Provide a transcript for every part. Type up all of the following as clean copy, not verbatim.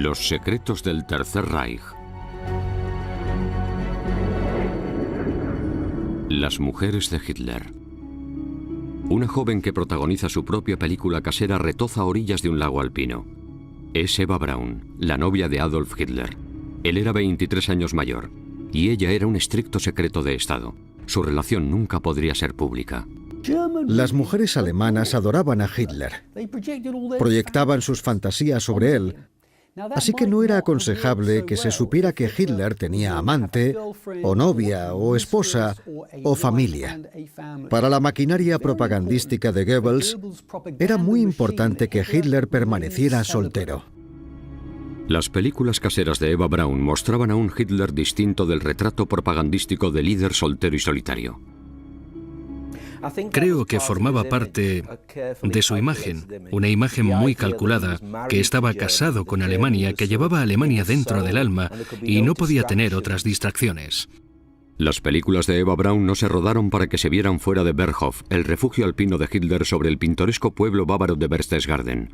Los secretos del Tercer Reich. Las mujeres de Hitler. Una joven que protagoniza su propia película casera retoza a orillas de un lago alpino. Es Eva Braun, la novia de Adolf Hitler. Él era 23 años mayor, y ella era un estricto secreto de Estado. Su relación nunca podría ser pública. Las mujeres alemanas adoraban a Hitler. Proyectaban sus fantasías sobre él. Así que no era aconsejable que se supiera que Hitler tenía amante, o novia, o esposa, o familia. Para la maquinaria propagandística de Goebbels, era muy importante que Hitler permaneciera soltero. Las películas caseras de Eva Braun mostraban a un Hitler distinto del retrato propagandístico de líder soltero y solitario. Creo que formaba parte de su imagen, una imagen muy calculada, que estaba casado con Alemania, que llevaba a Alemania dentro del alma y no podía tener otras distracciones. Las películas de Eva Braun no se rodaron para que se vieran fuera de Berghof, el refugio alpino de Hitler sobre el pintoresco pueblo bávaro de Berchtesgaden.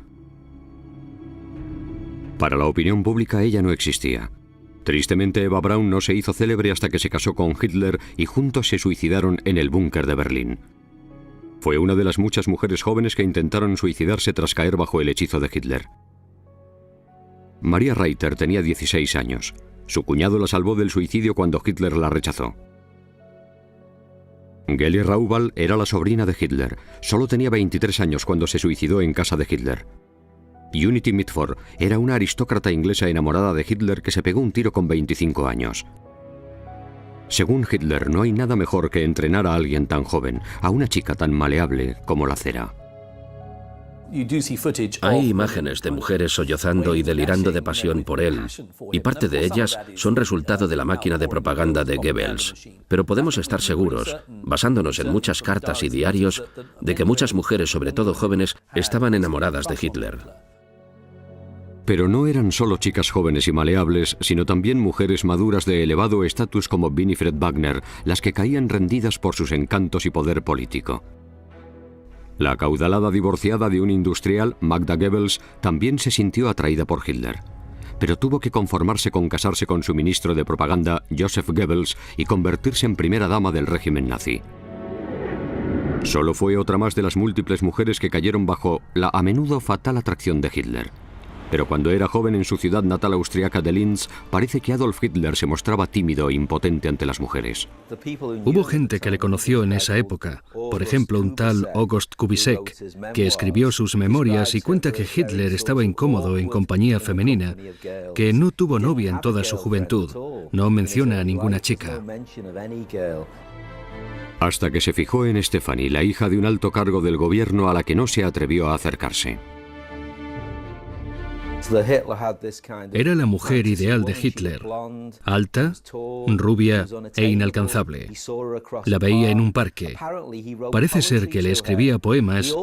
Para la opinión pública ella no existía. Tristemente, Eva Braun no se hizo célebre hasta que se casó con Hitler y juntos se suicidaron en el búnker de Berlín. Fue una de las muchas mujeres jóvenes que intentaron suicidarse tras caer bajo el hechizo de Hitler. Maria Reiter tenía 16 años. Su cuñado la salvó del suicidio cuando Hitler la rechazó. Geli Raubal era la sobrina de Hitler. Solo tenía 23 años cuando se suicidó en casa de Hitler. Unity Mitford era una aristócrata inglesa enamorada de Hitler que se pegó un tiro con 25 años. Según Hitler, no hay nada mejor que entrenar a alguien tan joven, a una chica tan maleable como la cera. Hay imágenes de mujeres sollozando y delirando de pasión por él, y parte de ellas son resultado de la máquina de propaganda de Goebbels. Pero podemos estar seguros, basándonos en muchas cartas y diarios, de que muchas mujeres, sobre todo jóvenes, estaban enamoradas de Hitler. Pero no eran solo chicas jóvenes y maleables, sino también mujeres maduras de elevado estatus como Winifred Wagner, las que caían rendidas por sus encantos y poder político. La acaudalada divorciada de un industrial, Magda Goebbels, también se sintió atraída por Hitler. Pero tuvo que conformarse con casarse con su ministro de propaganda, Joseph Goebbels, y convertirse en primera dama del régimen nazi. Solo fue otra más de las múltiples mujeres que cayeron bajo la a menudo fatal atracción de Hitler. Pero cuando era joven en su ciudad natal austriaca de Linz, parece que Adolf Hitler se mostraba tímido e impotente ante las mujeres. Hubo gente que le conoció en esa época, por ejemplo un tal August Kubisek, que escribió sus memorias y cuenta que Hitler estaba incómodo en compañía femenina, que no tuvo novia en toda su juventud, no menciona a ninguna chica. Hasta que se fijó en Stephanie, la hija de un alto cargo del gobierno a la que no se atrevió a acercarse. Era la mujer ideal de Hitler, alta, rubia e inalcanzable. La veía en un parque. Parece ser que le escribía poemas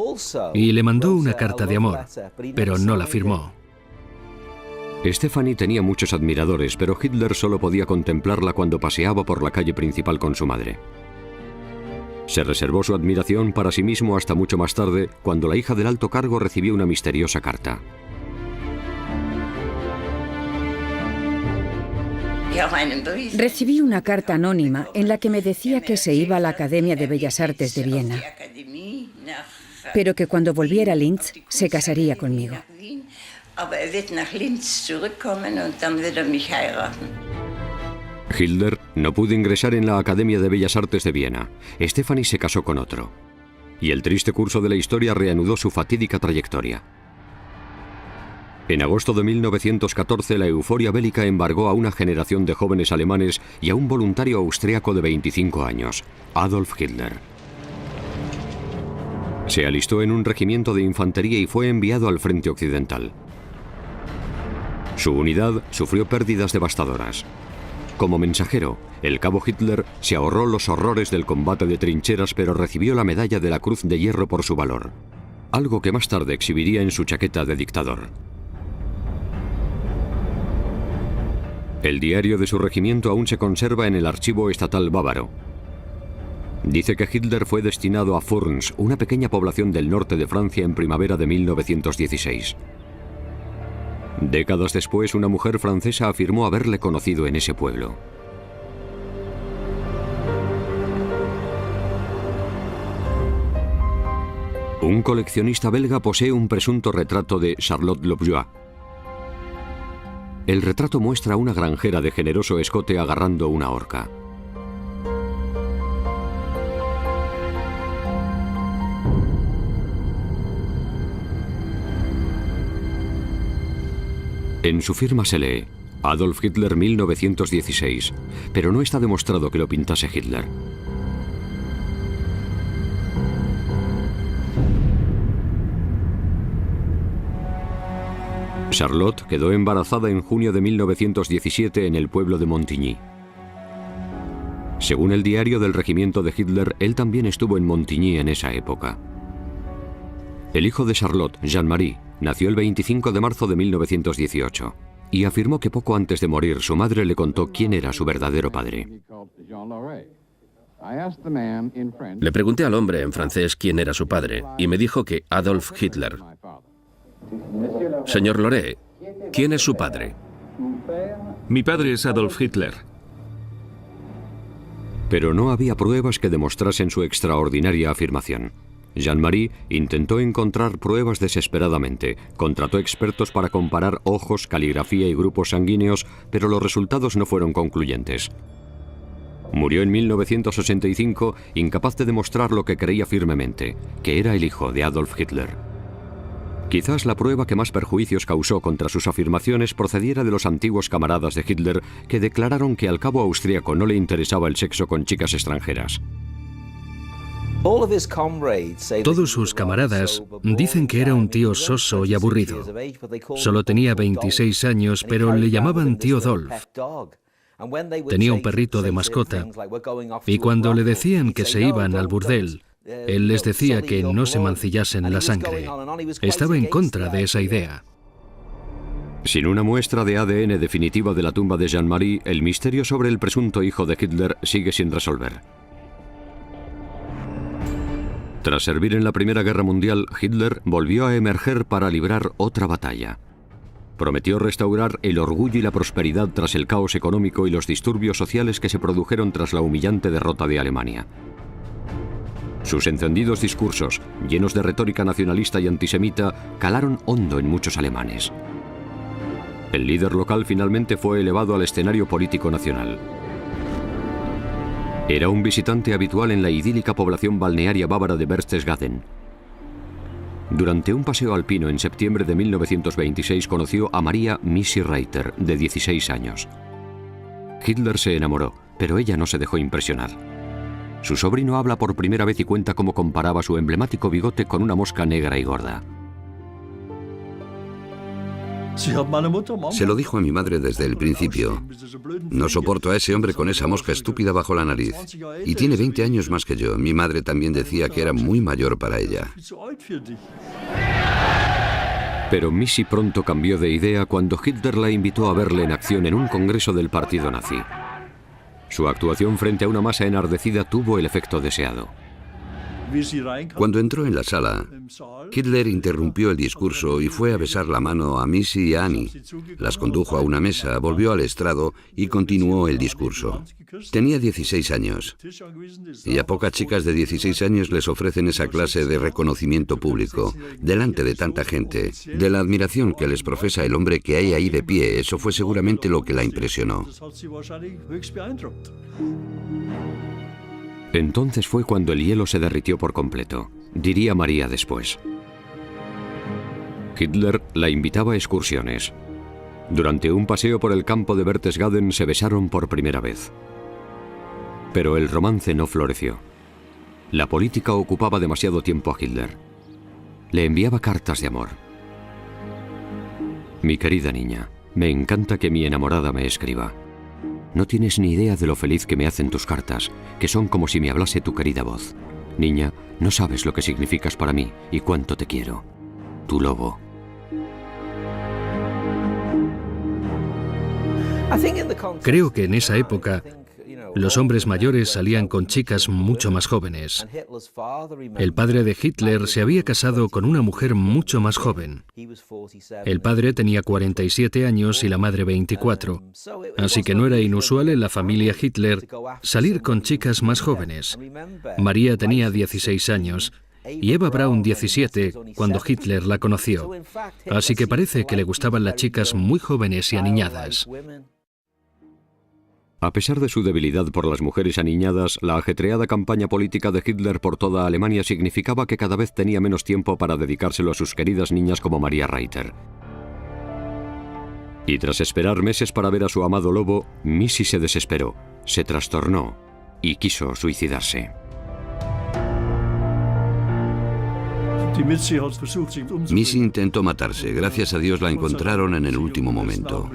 y le mandó una carta de amor, pero no la firmó. Stephanie tenía muchos admiradores, pero Hitler solo podía contemplarla cuando paseaba por la calle principal con su madre. Se reservó su admiración para sí mismo hasta mucho más tarde, cuando la hija del alto cargo recibió una misteriosa carta. Recibí una carta anónima en la que me decía que se iba a la Academia de Bellas Artes de Viena, pero que cuando volviera a Linz se casaría conmigo. Hitler no pudo ingresar en la Academia de Bellas Artes de Viena. Stephanie se casó con otro. Y el triste curso de la historia reanudó su fatídica trayectoria. En agosto de 1914, la euforia bélica embargó a una generación de jóvenes alemanes y a un voluntario austriaco de 25 años, Adolf Hitler. Se alistó en un regimiento de infantería y fue enviado al frente occidental. Su unidad sufrió pérdidas devastadoras. Como mensajero, el cabo Hitler se ahorró los horrores del combate de trincheras, pero recibió la medalla de la Cruz de Hierro por su valor, algo que más tarde exhibiría en su chaqueta de dictador. El diario de su regimiento aún se conserva en el archivo estatal bávaro. Dice que Hitler fue destinado a Furnes, una pequeña población del norte de Francia, en primavera de 1916. Décadas después, una mujer francesa afirmó haberle conocido en ese pueblo. Un coleccionista belga posee un presunto retrato de Charlotte Lobjoie. El retrato muestra a una granjera de generoso escote agarrando una horca. En su firma se lee Adolf Hitler 1916, pero no está demostrado que lo pintase Hitler. Charlotte quedó embarazada en junio de 1917 en el pueblo de Montigny. Según el diario del regimiento de Hitler, él también estuvo en Montigny en esa época. El hijo de Charlotte, Jean-Marie, nació el 25 de marzo de 1918 y afirmó que poco antes de morir su madre le contó quién era su verdadero padre. Le pregunté al hombre en francés quién era su padre y me dijo que Adolf Hitler. Señor Loret, ¿quién es su padre? Mi padre es Adolf Hitler. Pero no había pruebas que demostrasen su extraordinaria afirmación. Jean-Marie intentó encontrar pruebas desesperadamente, contrató expertos para comparar ojos, caligrafía y grupos sanguíneos, pero los resultados no fueron concluyentes. Murió en 1985, incapaz de demostrar lo que creía firmemente, que era el hijo de Adolf Hitler. Quizás la prueba que más perjuicios causó contra sus afirmaciones procediera de los antiguos camaradas de Hitler que declararon que al cabo austríaco no le interesaba el sexo con chicas extranjeras. Todos sus camaradas dicen que era un tío soso y aburrido. Solo tenía 26 años, pero le llamaban tío Dolph. Tenía un perrito de mascota, y cuando le decían que se iban al burdel, él les decía que no se mancillasen la sangre. Estaba en contra de esa idea. Sin una muestra de ADN definitiva de la tumba de Jean-Marie, el misterio sobre el presunto hijo de Hitler sigue sin resolver. Tras servir en la Primera Guerra Mundial, Hitler volvió a emerger para librar otra batalla. Prometió restaurar el orgullo y la prosperidad tras el caos económico y los disturbios sociales que se produjeron tras la humillante derrota de Alemania. Sus encendidos discursos, llenos de retórica nacionalista y antisemita, calaron hondo en muchos alemanes. El líder local finalmente fue elevado al escenario político nacional. Era un visitante habitual en la idílica población balnearia bávara de Berchtesgaden. Durante un paseo alpino en septiembre de 1926 conoció a Maria Missy Reiter, de 16 años. Hitler se enamoró, pero ella no se dejó impresionar. Su sobrino habla por primera vez y cuenta cómo comparaba su emblemático bigote con una mosca negra y gorda. Se lo dijo a mi madre desde el principio. No soporto a ese hombre con esa mosca estúpida bajo la nariz. Y tiene 20 años más que yo. Mi madre también decía que era muy mayor para ella. Pero Missy pronto cambió de idea cuando Hitler la invitó a verle en acción en un congreso del partido nazi. Su actuación frente a una masa enardecida tuvo el efecto deseado. Cuando entró en la sala, Hitler interrumpió el discurso y fue a besar la mano a Missy y a Annie. Las condujo a una mesa, volvió al estrado y continuó el discurso. Tenía 16 años. Y a pocas chicas de 16 años les ofrecen esa clase de reconocimiento público, delante de tanta gente, de la admiración que les profesa el hombre que hay ahí de pie. Eso fue seguramente lo que la impresionó. Entonces fue cuando el hielo se derritió por completo, diría María después. Hitler la invitaba a excursiones. Durante un paseo por el campo de Berchtesgaden se besaron por primera vez. Pero el romance no floreció. La política ocupaba demasiado tiempo a Hitler. Le enviaba cartas de amor. Mi querida niña, me encanta que mi enamorada me escriba. No tienes ni idea de lo feliz que me hacen tus cartas, que son como si me hablase tu querida voz. Niña, no sabes lo que significas para mí y cuánto te quiero. Tu lobo. Creo que en esa época Los hombres mayores salían con chicas mucho más jóvenes. El padre de Hitler se había casado con una mujer mucho más joven. El padre tenía 47 años y la madre 24. Así que no era inusual en la familia Hitler salir con chicas más jóvenes. María tenía 16 años y Eva Braun 17 cuando Hitler la conoció. Así que parece que le gustaban las chicas muy jóvenes y aniñadas. A pesar de su debilidad por las mujeres aniñadas, la ajetreada campaña política de Hitler por toda Alemania significaba que cada vez tenía menos tiempo para dedicárselo a sus queridas niñas como Maria Reiter. Y tras esperar meses para ver a su amado lobo, Missy se desesperó, se trastornó y quiso suicidarse. Missy intentó matarse. Gracias a Dios la encontraron en el último momento.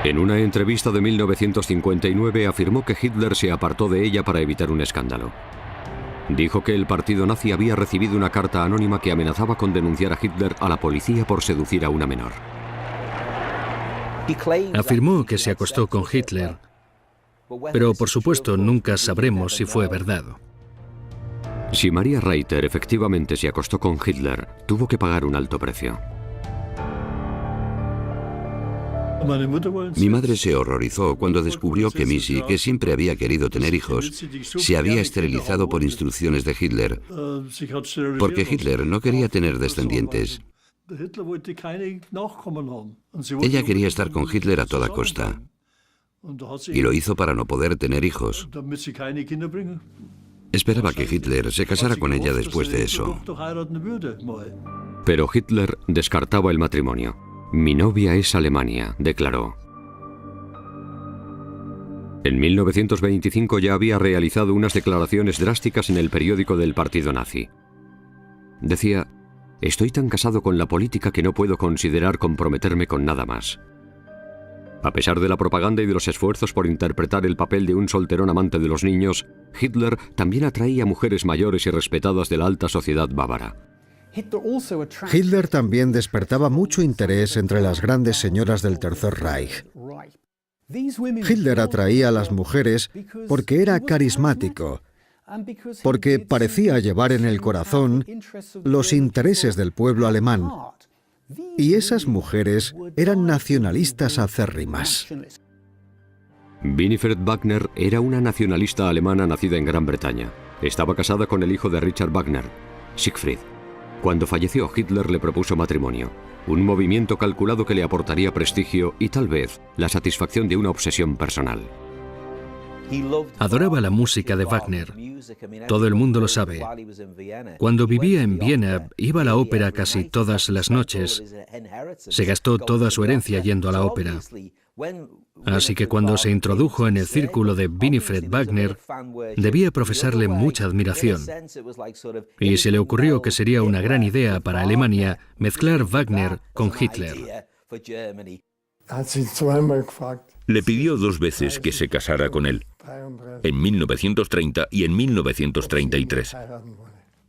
En una entrevista de 1959 afirmó que Hitler se apartó de ella para evitar un escándalo. Dijo que el partido nazi había recibido una carta anónima que amenazaba con denunciar a Hitler a la policía por seducir a una menor. Afirmó que se acostó con Hitler, pero por supuesto nunca sabremos si fue verdad. Si Maria Reiter efectivamente se acostó con Hitler, tuvo que pagar un alto precio. Mi madre se horrorizó cuando descubrió que Missy, que siempre había querido tener hijos, se había esterilizado por instrucciones de Hitler, porque Hitler no quería tener descendientes. Ella quería estar con Hitler a toda costa, y lo hizo para no poder tener hijos. Esperaba que Hitler se casara con ella después de eso. Pero Hitler descartaba el matrimonio. «Mi novia es Alemania», declaró. En 1925 ya había realizado unas declaraciones drásticas en el periódico del partido nazi. Decía: «Estoy tan casado con la política que no puedo considerar comprometerme con nada más». A pesar de la propaganda y de los esfuerzos por interpretar el papel de un solterón amante de los niños, Hitler también atraía a mujeres mayores y respetadas de la alta sociedad bávara. Hitler también despertaba mucho interés entre las grandes señoras del Tercer Reich. Hitler atraía a las mujeres porque era carismático, porque parecía llevar en el corazón los intereses del pueblo alemán. Y esas mujeres eran nacionalistas acérrimas. Winifred Wagner era una nacionalista alemana nacida en Gran Bretaña. Estaba casada con el hijo de Richard Wagner, Siegfried. Cuando falleció, Hitler le propuso matrimonio, un movimiento calculado que le aportaría prestigio y tal vez la satisfacción de una obsesión personal. Adoraba la música de Wagner. Todo el mundo lo sabe. Cuando vivía en Viena, iba a la ópera casi todas las noches. Se gastó toda su herencia yendo a la ópera. Así que cuando se introdujo en el círculo de Winifred Wagner, debía profesarle mucha admiración. Y se le ocurrió que sería una gran idea para Alemania mezclar Wagner con Hitler. Le pidió 2 veces que se casara con él, en 1930 y en 1933.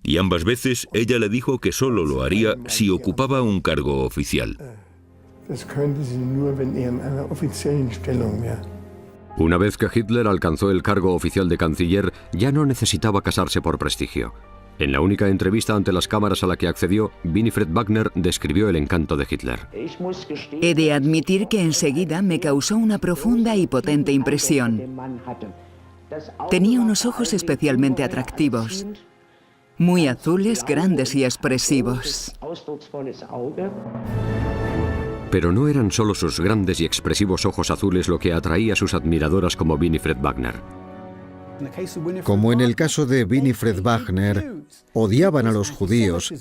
Y ambas veces ella le dijo que solo lo haría si ocupaba un cargo oficial. Una vez que Hitler alcanzó el cargo oficial de canciller, ya no necesitaba casarse por prestigio. En la única entrevista ante las cámaras a la que accedió, Winifred Wagner describió el encanto de Hitler. He de admitir que enseguida me causó una profunda y potente impresión. Tenía unos ojos especialmente atractivos, muy azules, grandes y expresivos. Pero no eran solo sus grandes y expresivos ojos azules lo que atraía a sus admiradoras como Winifred Wagner. Como en el caso de Winifred Wagner, odiaban a los judíos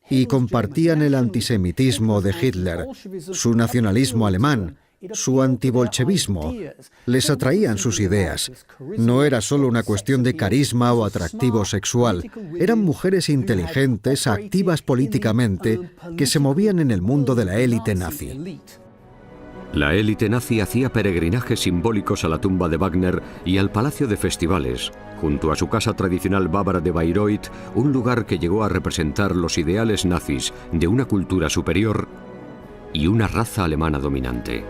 y compartían el antisemitismo de Hitler, su nacionalismo alemán, su antibolchevismo. Les atraían sus ideas. No era solo una cuestión de carisma o atractivo sexual. Eran mujeres inteligentes, activas políticamente, que se movían en el mundo de la élite nazi. La élite nazi hacía peregrinajes simbólicos a la tumba de Wagner y al Palacio de Festivales, junto a su casa tradicional bávara de Bayreuth, un lugar que llegó a representar los ideales nazis de una cultura superior y una raza alemana dominante.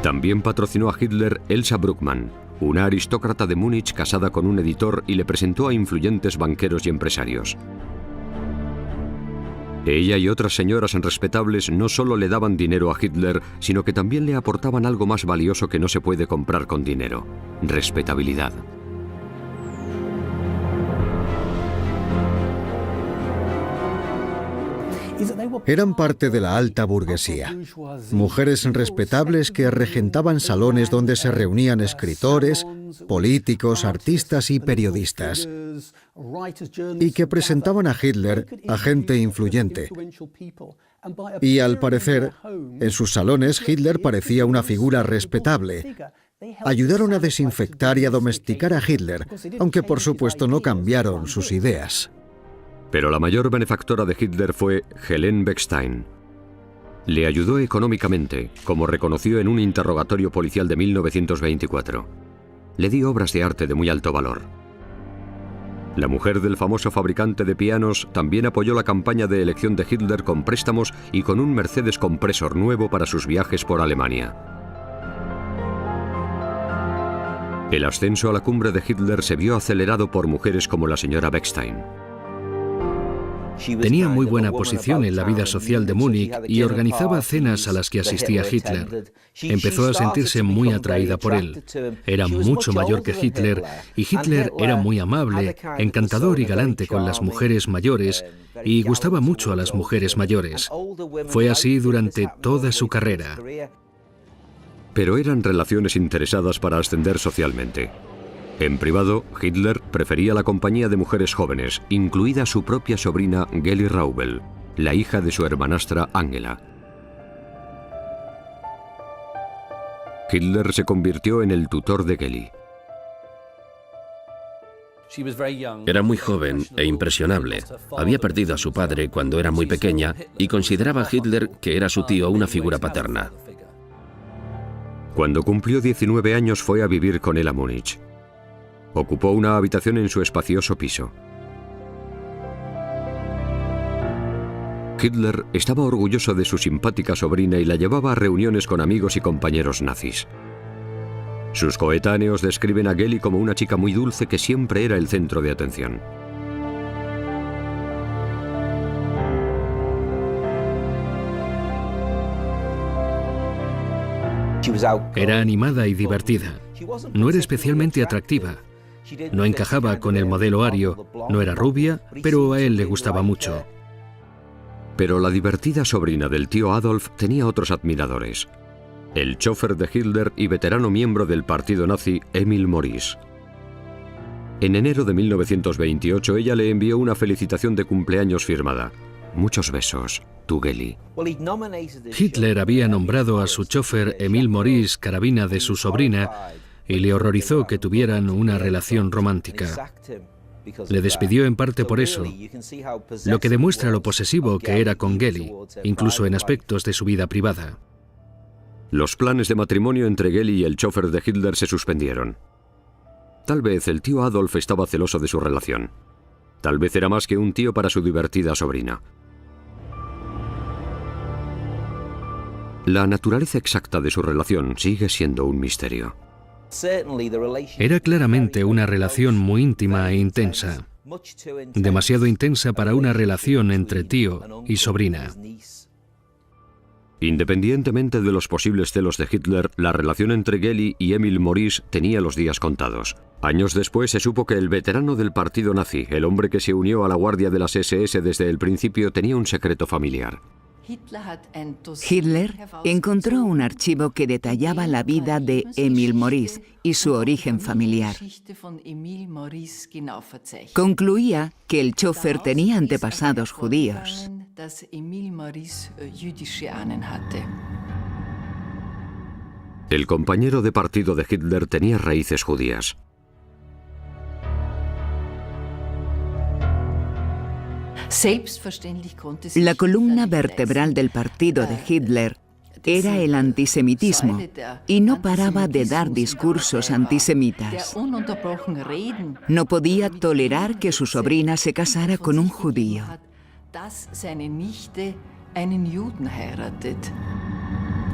También patrocinó a Hitler Elsa Bruckmann, una aristócrata de Múnich casada con un editor, y le presentó a influyentes banqueros y empresarios. Ella y otras señoras respetables no solo le daban dinero a Hitler, sino que también le aportaban algo más valioso que no se puede comprar con dinero: respetabilidad. Eran parte de la alta burguesía, mujeres respetables que regentaban salones donde se reunían escritores, políticos, artistas y periodistas, y que presentaban a Hitler a gente influyente. Y al parecer, en sus salones Hitler parecía una figura respetable. Ayudaron a desinfectar y a domesticar a Hitler, aunque por supuesto no cambiaron sus ideas. Pero la mayor benefactora de Hitler fue Helene Beckstein. Le ayudó económicamente, como reconoció en un interrogatorio policial de 1924. Le dio obras de arte de muy alto valor. La mujer del famoso fabricante de pianos también apoyó la campaña de elección de Hitler con préstamos y con un Mercedes Compressor nuevo para sus viajes por Alemania. El ascenso a la cumbre de Hitler se vio acelerado por mujeres como la señora Beckstein. Tenía muy buena posición en la vida social de Múnich y organizaba cenas a las que asistía Hitler. Empezó a sentirse muy atraída por él. Era mucho mayor que Hitler y Hitler era muy amable, encantador y galante con las mujeres mayores y gustaba mucho a las mujeres mayores. Fue así durante toda su carrera. Pero eran relaciones interesadas para ascender socialmente. En privado, Hitler prefería la compañía de mujeres jóvenes, incluida su propia sobrina Geli Raubel, la hija de su hermanastra Angela. Hitler se convirtió en el tutor de Geli. Era muy joven e impresionable. Había perdido a su padre cuando era muy pequeña y consideraba a Hitler, que era su tío, una figura paterna. Cuando cumplió 19 años fue a vivir con él a Múnich. Ocupó una habitación en su espacioso piso. Hitler estaba orgulloso de su simpática sobrina y la llevaba a reuniones con amigos y compañeros nazis. Sus coetáneos describen a Geli como una chica muy dulce que siempre era el centro de atención. Era animada y divertida. No era especialmente atractiva. No encajaba con el modelo ario, no era rubia, pero a él le gustaba mucho. Pero la divertida sobrina del tío Adolf tenía otros admiradores: el chofer de Hitler y veterano miembro del partido nazi, Emil Maurice. En enero de 1928 ella le envió una felicitación de cumpleaños firmada: muchos besos, tu Geli. Hitler había nombrado a su chofer Emil Maurice carabina de su sobrina y le horrorizó que tuvieran una relación romántica. Le despidió en parte por eso, lo que demuestra lo posesivo que era con Geli, incluso en aspectos de su vida privada. Los planes de matrimonio entre Geli y el chofer de Hitler se suspendieron. Tal vez el tío Adolf estaba celoso de su relación. Tal vez era más que un tío para su divertida sobrina. La naturaleza exacta de su relación sigue siendo un misterio. Era claramente una relación muy íntima e intensa, demasiado intensa para una relación entre tío y sobrina. Independientemente de los posibles celos de Hitler, la relación entre Geli y Emil Maurice tenía los días contados. Años después se supo que el veterano del partido nazi, el hombre que se unió a la guardia de las SS desde el principio, tenía un secreto familiar. Hitler encontró un archivo que detallaba la vida de Emil Maurice y su origen familiar. Concluía que el chofer tenía antepasados judíos. El compañero de partido de Hitler tenía raíces judías. La columna vertebral del partido de Hitler era el antisemitismo y no paraba de dar discursos antisemitas. No podía tolerar que su sobrina se casara con un judío.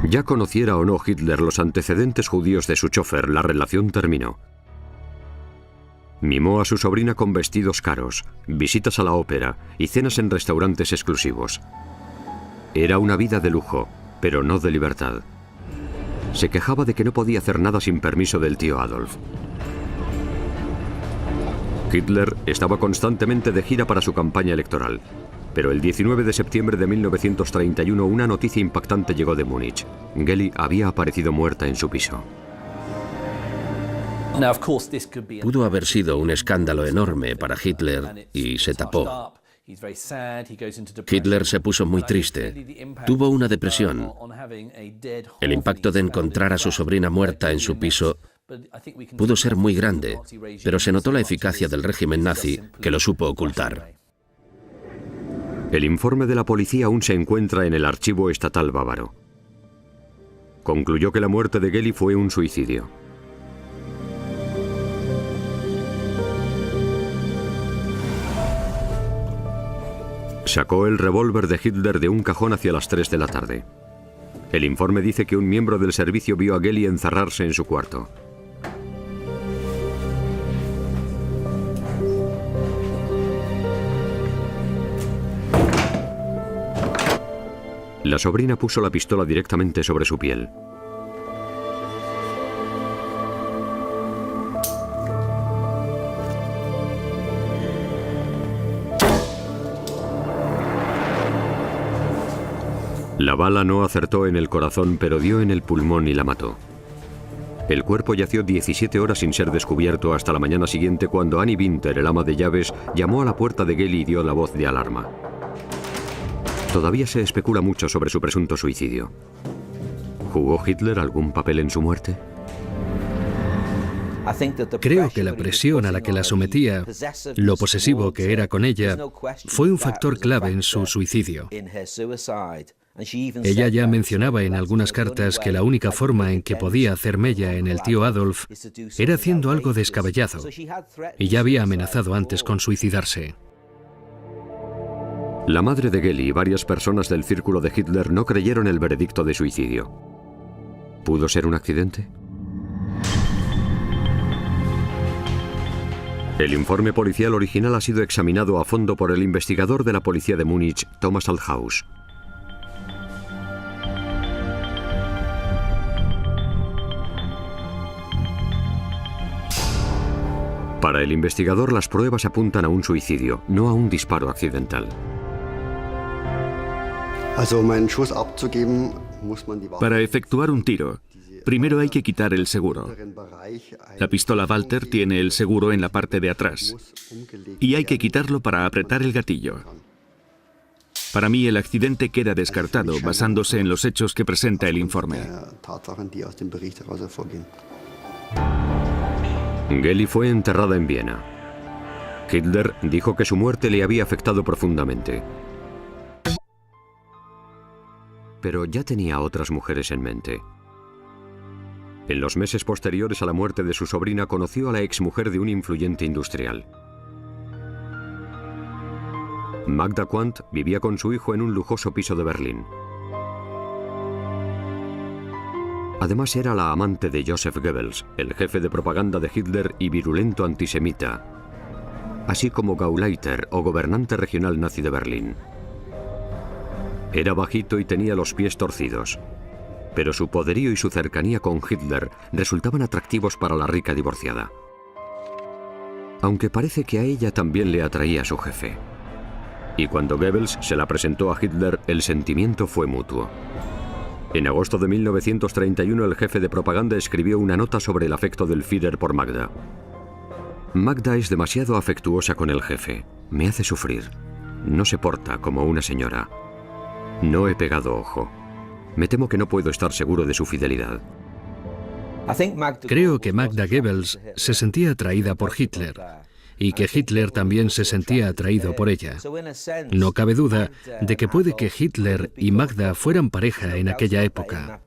Ya conociera o no Hitler los antecedentes judíos de su chofer, la relación terminó. Mimó a su sobrina con vestidos caros, visitas a la ópera y cenas en restaurantes exclusivos. Era una vida de lujo, pero no de libertad. Se quejaba de que no podía hacer nada sin permiso del tío Adolf. Hitler estaba constantemente de gira para su campaña electoral, pero el 19 de septiembre de 1931 una noticia impactante llegó de Múnich. Geli había aparecido muerta en su piso. Pudo haber sido un escándalo enorme para Hitler y se tapó. Hitler se puso muy triste. Tuvo una depresión. El impacto de encontrar a su sobrina muerta en su piso pudo ser muy grande, pero se notó la eficacia del régimen nazi, que lo supo ocultar. El informe de la policía aún se encuentra en el archivo estatal bávaro. Concluyó que la muerte de Geli fue un suicidio. Sacó el revólver de Hitler de un cajón hacia las 3 de la tarde. El informe dice que un miembro del servicio vio a Geli encerrarse en su cuarto. La sobrina puso la pistola directamente sobre su piel. La bala no acertó en el corazón, pero dio en el pulmón y la mató. El cuerpo yació 17 horas sin ser descubierto hasta la mañana siguiente, cuando Annie Winter, el ama de llaves, llamó a la puerta de Geli y dio la voz de alarma. Todavía se especula mucho sobre su presunto suicidio. ¿Jugó Hitler algún papel en su muerte? Creo que la presión a la que la sometía, lo posesivo que era con ella, fue un factor clave en su suicidio. Ella ya mencionaba en algunas cartas que la única forma en que podía hacer mella en el tío Adolf era haciendo algo descabellado, y ya había amenazado antes con suicidarse. La madre de Geli y varias personas del círculo de Hitler no creyeron el veredicto de suicidio. ¿Pudo ser un accidente? El informe policial original ha sido examinado a fondo por el investigador de la policía de Múnich, Thomas Althaus. Para el investigador, las pruebas apuntan a un suicidio, no a un disparo accidental. Para efectuar un tiro, primero hay que quitar el seguro. La pistola Walter tiene el seguro en la parte de atrás y hay que quitarlo para apretar el gatillo. Para mí el accidente queda descartado basándose en los hechos que presenta el informe. Geli fue enterrada en Viena. Hitler dijo que su muerte le había afectado profundamente. Pero ya tenía otras mujeres en mente. En los meses posteriores a la muerte de su sobrina, conoció a la exmujer de un influyente industrial. Magda Quandt vivía con su hijo en un lujoso piso de Berlín. Además, era la amante de Joseph Goebbels, el jefe de propaganda de Hitler y virulento antisemita, así como Gauleiter o gobernante regional nazi de Berlín. Era bajito y tenía los pies torcidos, pero su poderío y su cercanía con Hitler resultaban atractivos para la rica divorciada. Aunque parece que a ella también le atraía a su jefe. Y cuando Goebbels se la presentó a Hitler, el sentimiento fue mutuo. En agosto de 1931, el jefe de propaganda escribió una nota sobre el afecto del Führer por Magda. Magda es demasiado afectuosa con el jefe. Me hace sufrir. No se porta como una señora. No he pegado ojo. Me temo que no puedo estar seguro de su fidelidad. Creo que Magda Goebbels se sentía atraída por Hitler y que Hitler también se sentía atraído por ella. No cabe duda de que puede que Hitler y Magda fueran pareja en aquella época.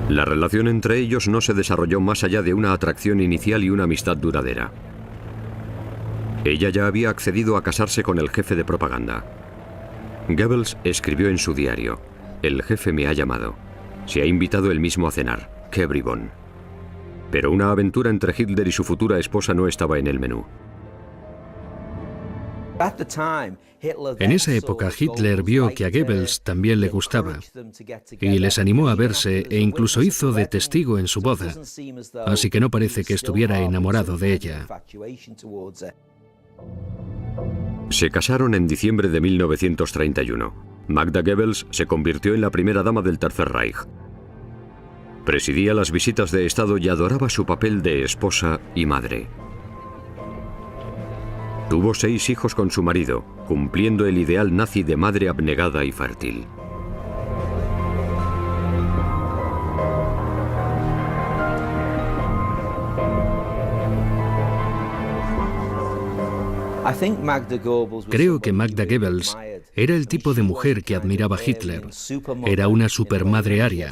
La relación entre ellos no se desarrolló más allá de una atracción inicial y una amistad duradera. Ella ya había accedido a casarse con el jefe de propaganda. Goebbels escribió en su diario: El jefe me ha llamado. Se ha invitado él mismo a cenar. ¡Qué bribón! Pero una aventura entre Hitler y su futura esposa no estaba en el menú. En esa época Hitler vio que a Goebbels también le gustaba y les animó a verse e incluso hizo de testigo en su boda, así que no parece que estuviera enamorado de ella. Se casaron en diciembre de 1931. Magda Goebbels se convirtió en la primera dama del Tercer Reich. Presidía las visitas de Estado y adoraba su papel de esposa y madre. Tuvo 6 hijos con su marido, cumpliendo el ideal nazi de madre abnegada y fértil. Creo que Magda Goebbels era el tipo de mujer que admiraba a Hitler. Era una supermadre aria.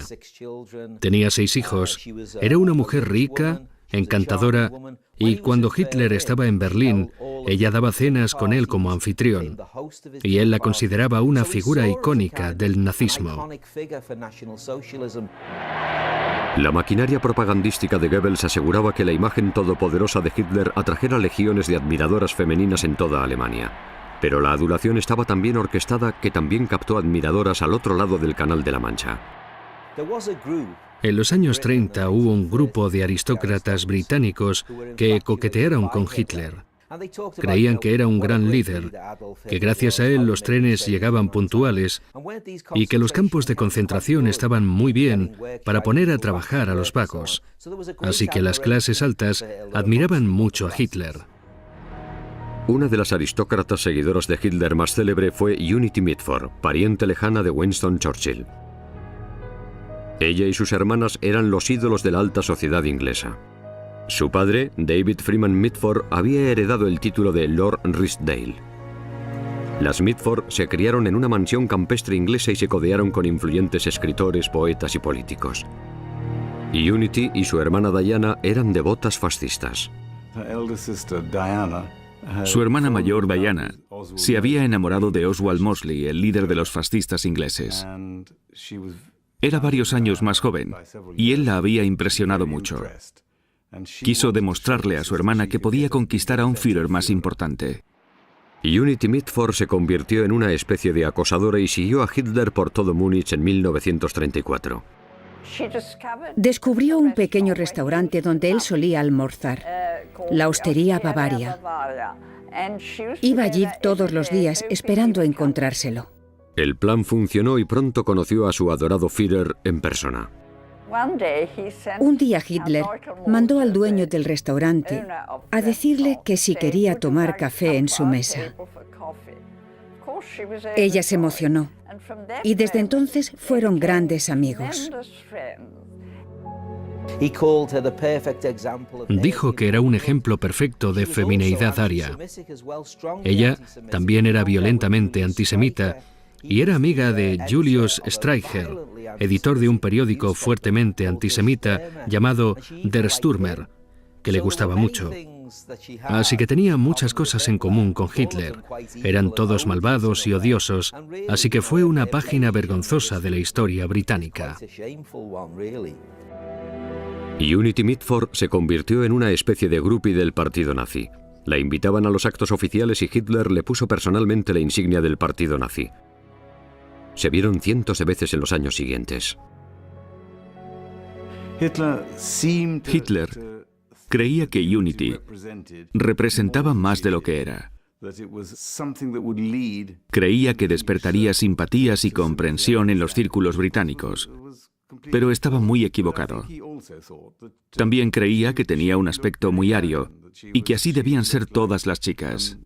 Tenía 6 hijos. Era una mujer rica, encantadora, y cuando Hitler estaba en Berlín, ella daba cenas con él como anfitrión, y él la consideraba una figura icónica del nazismo. La maquinaria propagandística de Goebbels aseguraba que la imagen todopoderosa de Hitler atrajera legiones de admiradoras femeninas en toda Alemania. Pero la adulación estaba tan bien orquestada que también captó admiradoras al otro lado del Canal de la Mancha. En los años 30 hubo un grupo de aristócratas británicos que coquetearon con Hitler. Creían que era un gran líder, que gracias a él los trenes llegaban puntuales y que los campos de concentración estaban muy bien para poner a trabajar a los vagos. Así que las clases altas admiraban mucho a Hitler. Una de las aristócratas seguidoras de Hitler más célebre fue Unity Mitford, pariente lejana de Winston Churchill. Ella y sus hermanas eran los ídolos de la alta sociedad inglesa. Su padre, David Freeman Mitford, había heredado el título de Lord Rysdale. Las Mitford se criaron en una mansión campestre inglesa y se codearon con influyentes escritores, poetas y políticos. Unity y su hermana Diana eran devotas fascistas. Su hermana mayor, Diana, se había enamorado de Oswald Mosley, el líder de los fascistas ingleses. Era varios años más joven, y él la había impresionado mucho. Quiso demostrarle a su hermana que podía conquistar a un Führer más importante. Unity Mitford se convirtió en una especie de acosadora y siguió a Hitler por todo Múnich en 1934. Descubrió un pequeño restaurante donde él solía almorzar, la Hostería Bavaria. Iba allí todos los días esperando encontrárselo. El plan funcionó y pronto conoció a su adorado Führer en persona. Un día Hitler mandó al dueño del restaurante a decirle que si quería tomar café en su mesa. Ella se emocionó y desde entonces fueron grandes amigos. Dijo que era un ejemplo perfecto de femineidad aria. Ella también era violentamente antisemita y era amiga de Julius Streicher, editor de un periódico fuertemente antisemita llamado Der Stürmer, que le gustaba mucho. Así que tenía muchas cosas en común con Hitler. Eran todos malvados y odiosos, así que fue una página vergonzosa de la historia británica. Unity Mitford se convirtió en una especie de groupie del partido nazi. La invitaban a los actos oficiales y Hitler le puso personalmente la insignia del partido nazi. Se vieron cientos de veces en los años siguientes. Hitler creía que Unity representaba más de lo que era. Creía que despertaría simpatías y comprensión en los círculos británicos, pero estaba muy equivocado. También creía que tenía un aspecto muy ario y que así debían ser todas las chicas: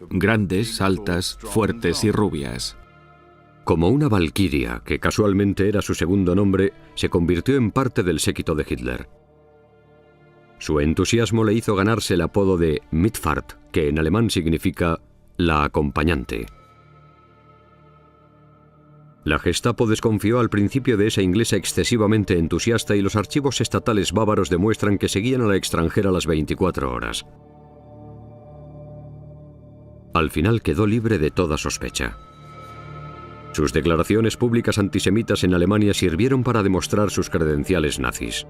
grandes, altas, fuertes y rubias. Como una valquiria, que casualmente era su segundo nombre, se convirtió en parte del séquito de Hitler. Su entusiasmo le hizo ganarse el apodo de Mitfahrt, que en alemán significa la acompañante. La Gestapo desconfió al principio de esa inglesa excesivamente entusiasta y los archivos estatales bávaros demuestran que seguían a la extranjera las 24 horas. Al final quedó libre de toda sospecha. Sus declaraciones públicas antisemitas en Alemania sirvieron para demostrar sus credenciales nazis.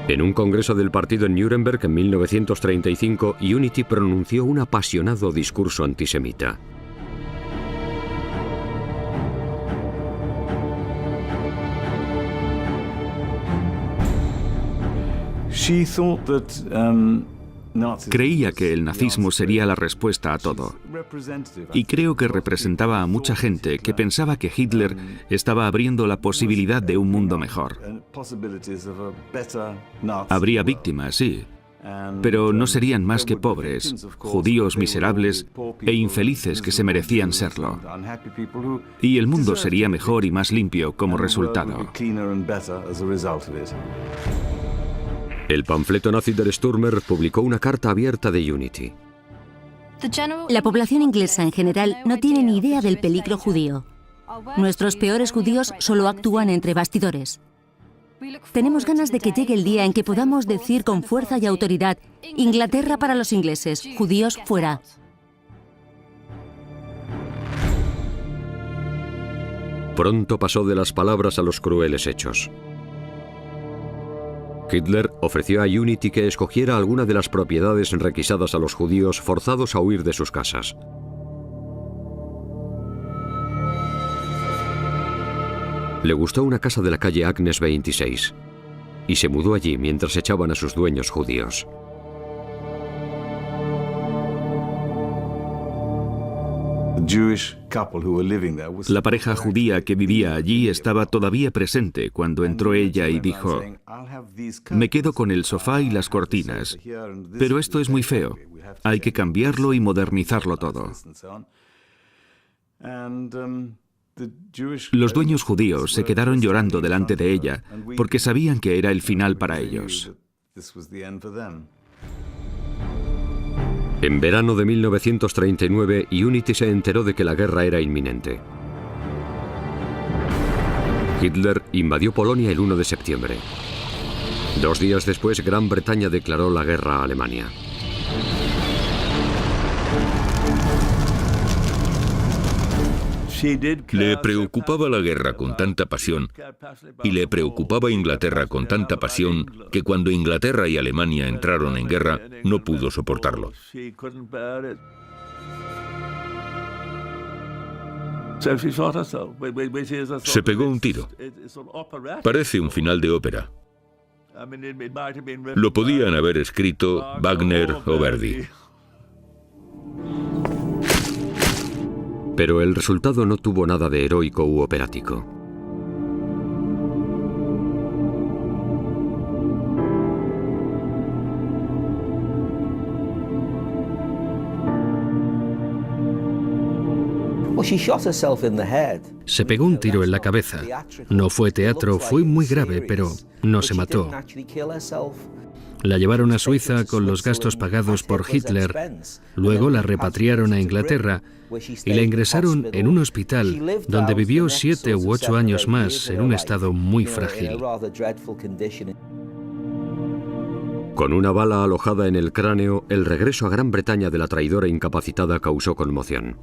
En un congreso del partido en Nuremberg en 1935, Unity pronunció un apasionado discurso antisemita. Creía que el nazismo sería la respuesta a todo. Y creo que representaba a mucha gente que pensaba que Hitler estaba abriendo la posibilidad de un mundo mejor. Habría víctimas, sí, pero no serían más que pobres, judíos miserables e infelices que se merecían serlo. Y el mundo sería mejor y más limpio como resultado. El panfleto nazi der Stürmer publicó una carta abierta de Unity. La población inglesa en general no tiene ni idea del peligro judío. Nuestros peores judíos solo actúan entre bastidores. Tenemos ganas de que llegue el día en que podamos decir con fuerza y autoridad: Inglaterra para los ingleses, judíos fuera. Pronto pasó de las palabras a los crueles hechos. Hitler ofreció a Unity que escogiera alguna de las propiedades requisadas a los judíos forzados a huir de sus casas. Le gustó una casa de la calle Agnes 26 y se mudó allí mientras echaban a sus dueños judíos. La pareja judía que vivía allí estaba todavía presente cuando entró ella y dijo: «Me quedo con el sofá y las cortinas, pero esto es muy feo. Hay que cambiarlo y modernizarlo todo». Los dueños judíos se quedaron llorando delante de ella porque sabían que era el final para ellos. En verano de 1939, Unity se enteró de que la guerra era inminente. Hitler invadió Polonia el 1 de septiembre. 2 días después, Gran Bretaña declaró la guerra a Alemania. Le preocupaba la guerra con tanta pasión y le preocupaba Inglaterra con tanta pasión que cuando Inglaterra y Alemania entraron en guerra no pudo soportarlo. Se pegó un tiro. Parece un final de ópera. Lo podían haber escrito Wagner o Verdi. Pero el resultado no tuvo nada de heroico u operático. Se pegó un tiro en la cabeza. No fue teatro, fue muy grave, pero no se mató. La llevaron a Suiza con los gastos pagados por Hitler. Luego la repatriaron a Inglaterra y la ingresaron en un hospital donde vivió 7 u 8 años más en un estado muy frágil. Con una bala alojada en el cráneo, el regreso a Gran Bretaña de la traidora incapacitada causó conmoción.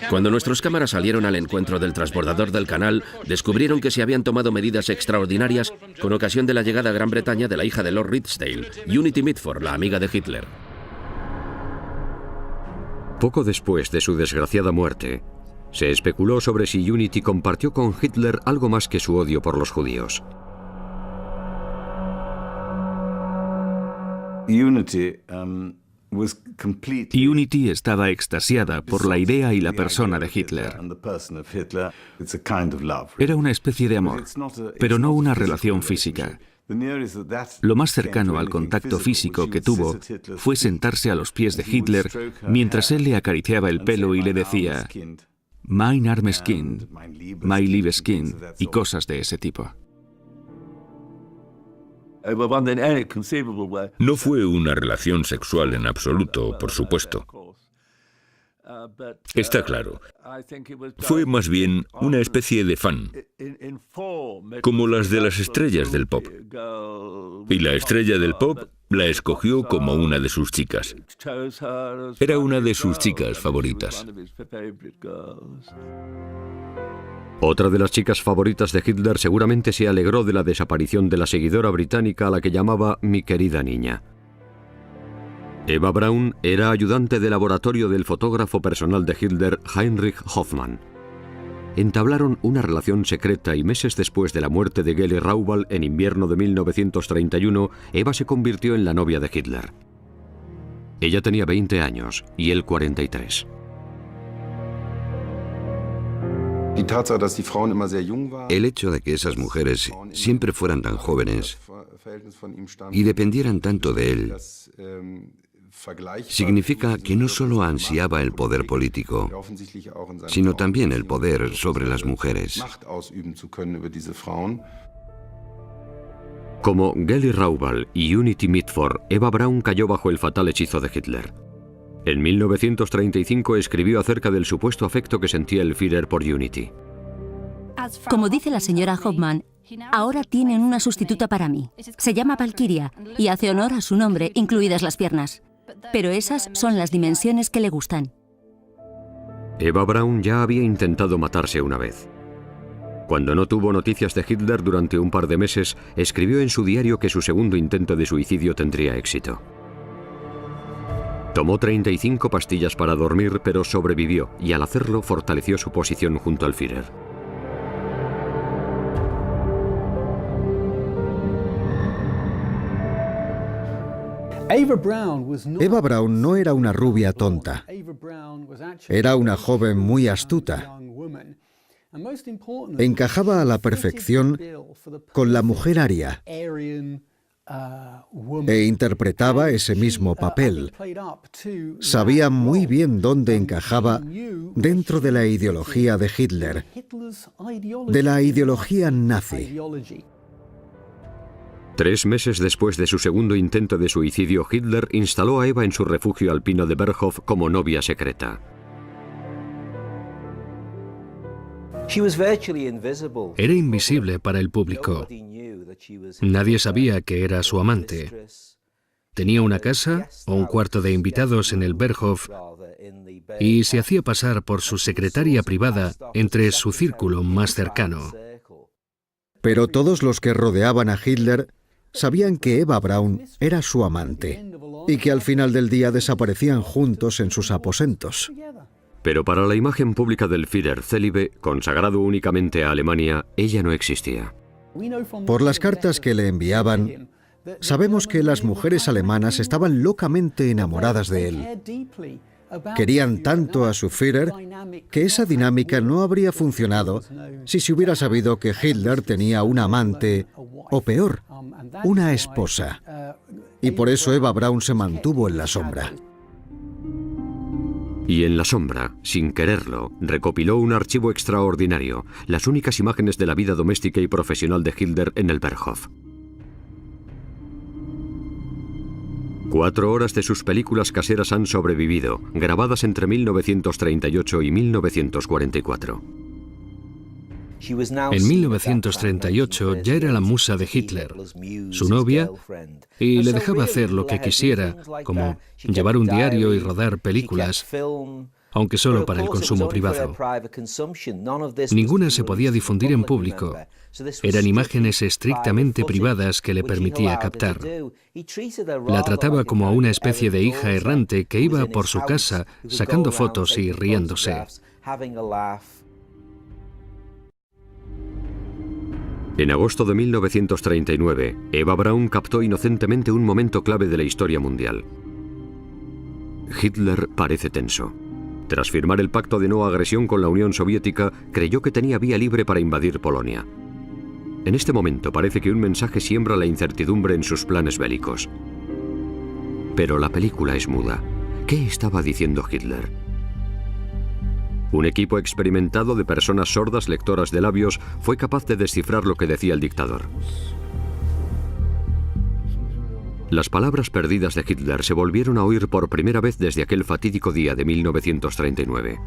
Cuando nuestros cámaras salieron al encuentro del transbordador del canal, descubrieron que se habían tomado medidas extraordinarias con ocasión de la llegada a Gran Bretaña de la hija de Lord Ridsdale, Unity Mitford, la amiga de Hitler. Poco después de su desgraciada muerte, se especuló sobre si Unity compartió con Hitler algo más que su odio por los judíos. Unity estaba extasiada por la idea y la persona de Hitler. Era una especie de amor, pero no una relación física. Lo más cercano al contacto físico que tuvo fue sentarse a los pies de Hitler mientras él le acariciaba el pelo y le decía «Mein armes Kind», «My liebes Kind» y cosas de ese tipo. No fue una relación sexual en absoluto, por supuesto. Está claro. Fue más bien una especie de fan, como las de las estrellas del pop. Y la estrella del pop la escogió como una de sus chicas. Era una de sus chicas favoritas. Otra de las chicas favoritas de Hitler seguramente se alegró de la desaparición de la seguidora británica a la que llamaba mi querida niña. Eva Braun era ayudante de laboratorio del fotógrafo personal de Hitler, Heinrich Hoffmann. Entablaron una relación secreta y meses después de la muerte de Geli Raubal en invierno de 1931, Eva se convirtió en la novia de Hitler. Ella tenía 20 años y él 43. El hecho de que esas mujeres siempre fueran tan jóvenes y dependieran tanto de él significa que no solo ansiaba el poder político, sino también el poder sobre las mujeres. Como Geli Raubal y Unity Mitford, Eva Braun cayó bajo el fatal hechizo de Hitler. En 1935 escribió acerca del supuesto afecto que sentía el Führer por Unity. Como dice la señora Hoffmann, ahora tienen una sustituta para mí. Se llama Valkyria y hace honor a su nombre, incluidas las piernas. Pero esas son las dimensiones que le gustan. Eva Braun ya había intentado matarse una vez. Cuando no tuvo noticias de Hitler durante un par de meses, escribió en su diario que su segundo intento de suicidio tendría éxito. Tomó 35 pastillas para dormir, pero sobrevivió y al hacerlo fortaleció su posición junto al Führer. Eva Braun no era una rubia tonta. Era una joven muy astuta. Encajaba a la perfección con la mujer aria e interpretaba ese mismo papel. Sabía muy bien dónde encajaba dentro de la ideología de Hitler, de la ideología nazi. 3 meses después de su segundo intento de suicidio, Hitler instaló a Eva en su refugio alpino de Berghof como novia secreta. Era invisible para el público. Nadie sabía que era su amante. Tenía una casa o un cuarto de invitados en el Berghof y se hacía pasar por su secretaria privada entre su círculo más cercano. Pero todos los que rodeaban a Hitler sabían que Eva Braun era su amante y que al final del día desaparecían juntos en sus aposentos. Pero para la imagen pública del Führer célibe, consagrado únicamente a Alemania, ella no existía. Por las cartas que le enviaban, sabemos que las mujeres alemanas estaban locamente enamoradas de él. Querían tanto a su Führer que esa dinámica no habría funcionado si se hubiera sabido que Hitler tenía una amante, o peor, una esposa. Y por eso Eva Braun se mantuvo en la sombra. Y en la sombra, sin quererlo, recopiló un archivo extraordinario, las únicas imágenes de la vida doméstica y profesional de Hitler en el Berghof. 4 horas de sus películas caseras han sobrevivido, grabadas entre 1938 y 1944. En 1938 ya era la musa de Hitler, su novia, y le dejaba hacer lo que quisiera, como llevar un diario y rodar películas, aunque solo para el consumo privado. Ninguna se podía difundir en público. Eran imágenes estrictamente privadas que le permitía captar. La trataba como a una especie de hija errante que iba por su casa sacando fotos y riéndose. En agosto de 1939, Eva Braun captó inocentemente un momento clave de la historia mundial. Hitler parece tenso. Tras firmar el pacto de no agresión con la Unión Soviética, creyó que tenía vía libre para invadir Polonia. En este momento parece que un mensaje siembra la incertidumbre en sus planes bélicos. Pero la película es muda. ¿Qué estaba diciendo Hitler? Un equipo experimentado de personas sordas lectoras de labios fue capaz de descifrar lo que decía el dictador. Las palabras perdidas de Hitler se volvieron a oír por primera vez desde aquel fatídico día de 1939.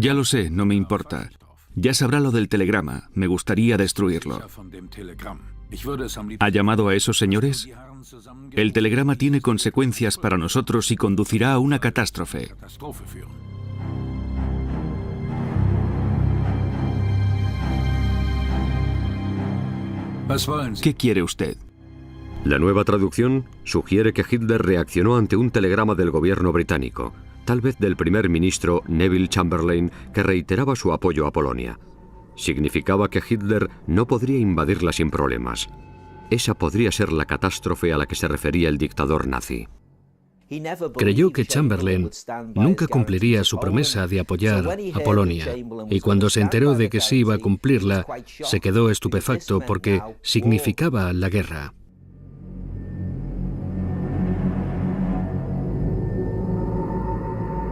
Ya lo sé, no me importa. Ya sabrá lo del telegrama. Me gustaría destruirlo. ¿Ha llamado a esos señores? El telegrama tiene consecuencias para nosotros y conducirá a una catástrofe. ¿Qué quiere usted? La nueva traducción sugiere que Hitler reaccionó ante un telegrama del gobierno británico, tal vez del primer ministro Neville Chamberlain, que reiteraba su apoyo a Polonia. Significaba que Hitler no podría invadirla sin problemas. Esa podría ser la catástrofe a la que se refería el dictador nazi. Creyó que Chamberlain nunca cumpliría su promesa de apoyar a Polonia, y cuando se enteró de que sí iba a cumplirla, se quedó estupefacto porque significaba la guerra.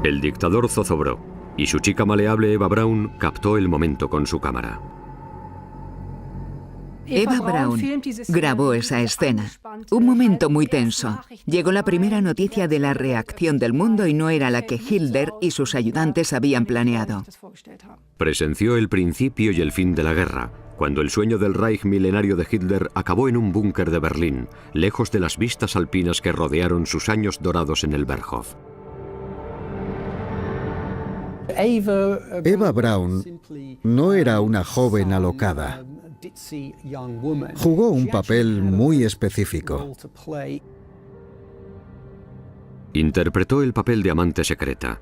El dictador zozobró, y su chica maleable Eva Braun captó el momento con su cámara. Eva Braun grabó esa escena. Un momento muy tenso. Llegó la primera noticia de la reacción del mundo y no era la que Hitler y sus ayudantes habían planeado. Presenció el principio y el fin de la guerra, cuando el sueño del Reich milenario de Hitler acabó en un búnker de Berlín, lejos de las vistas alpinas que rodearon sus años dorados en el Berghof. Eva Braun no era una joven alocada. Jugó un papel muy específico. Interpretó el papel de amante secreta.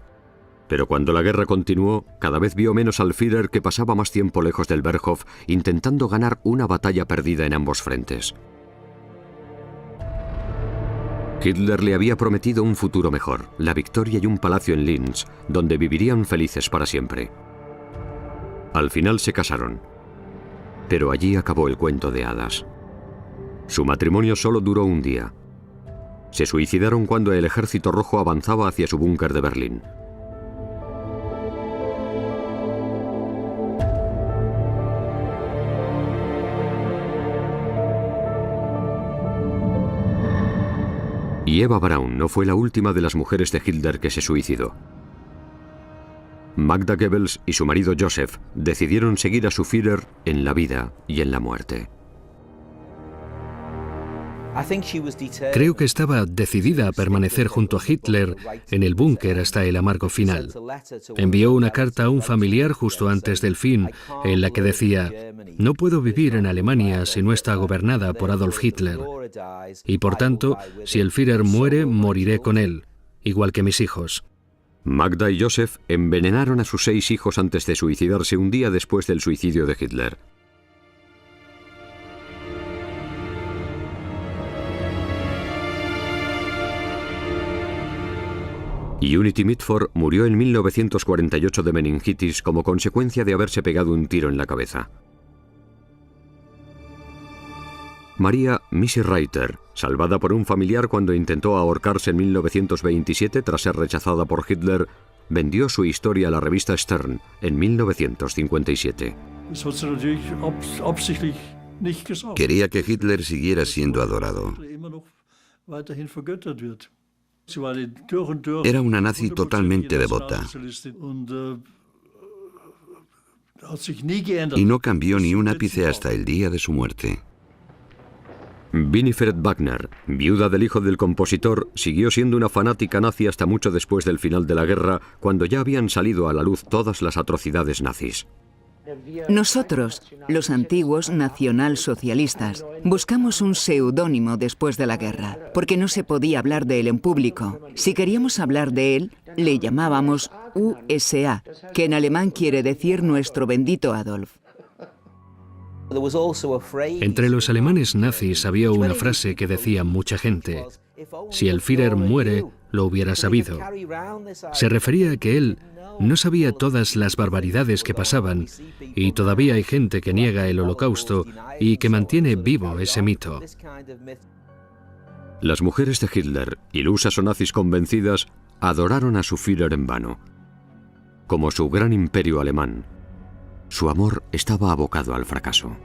Pero cuando la guerra continuó, cada vez vio menos al Führer, que pasaba más tiempo lejos del Berghof, intentando ganar una batalla perdida en ambos frentes. Hitler le había prometido un futuro mejor, la victoria y un palacio en Linz, donde vivirían felices para siempre. Al final se casaron. Pero allí acabó el cuento de hadas. Su matrimonio solo duró un día. Se suicidaron cuando el Ejército Rojo avanzaba hacia su búnker de Berlín. Y Eva Braun no fue la última de las mujeres de Hitler que se suicidó. Magda Goebbels y su marido Joseph decidieron seguir a su Führer en la vida y en la muerte. Creo que estaba decidida a permanecer junto a Hitler en el búnker hasta el amargo final. Envió una carta a un familiar justo antes del fin, en la que decía: «No puedo vivir en Alemania si no está gobernada por Adolf Hitler. Y por tanto, si el Führer muere, moriré con él, igual que mis hijos». Magda y Joseph envenenaron a sus 6 hijos antes de suicidarse un día después del suicidio de Hitler. Unity Mitford murió en 1948 de meningitis como consecuencia de haberse pegado un tiro en la cabeza. María Missy Reiter, salvada por un familiar cuando intentó ahorcarse en 1927 tras ser rechazada por Hitler, vendió su historia a la revista Stern en 1957. Quería que Hitler siguiera siendo adorado. Era una nazi totalmente devota. Y no cambió ni un ápice hasta el día de su muerte. Winifred Wagner, viuda del hijo del compositor, siguió siendo una fanática nazi hasta mucho después del final de la guerra, cuando ya habían salido a la luz todas las atrocidades nazis. Nosotros, los antiguos nacionalsocialistas, buscamos un seudónimo después de la guerra, porque no se podía hablar de él en público. Si queríamos hablar de él, le llamábamos USA, que en alemán quiere decir nuestro bendito Adolf. Entre los alemanes nazis había una frase que decía mucha gente: «Si el Führer muere, lo hubiera sabido». Se refería a que él no sabía todas las barbaridades que pasaban, y todavía hay gente que niega el Holocausto y que mantiene vivo ese mito. Las mujeres de Hitler, ilusas o nazis convencidas, adoraron a su Führer en vano. Como su gran imperio alemán, su amor estaba abocado al fracaso.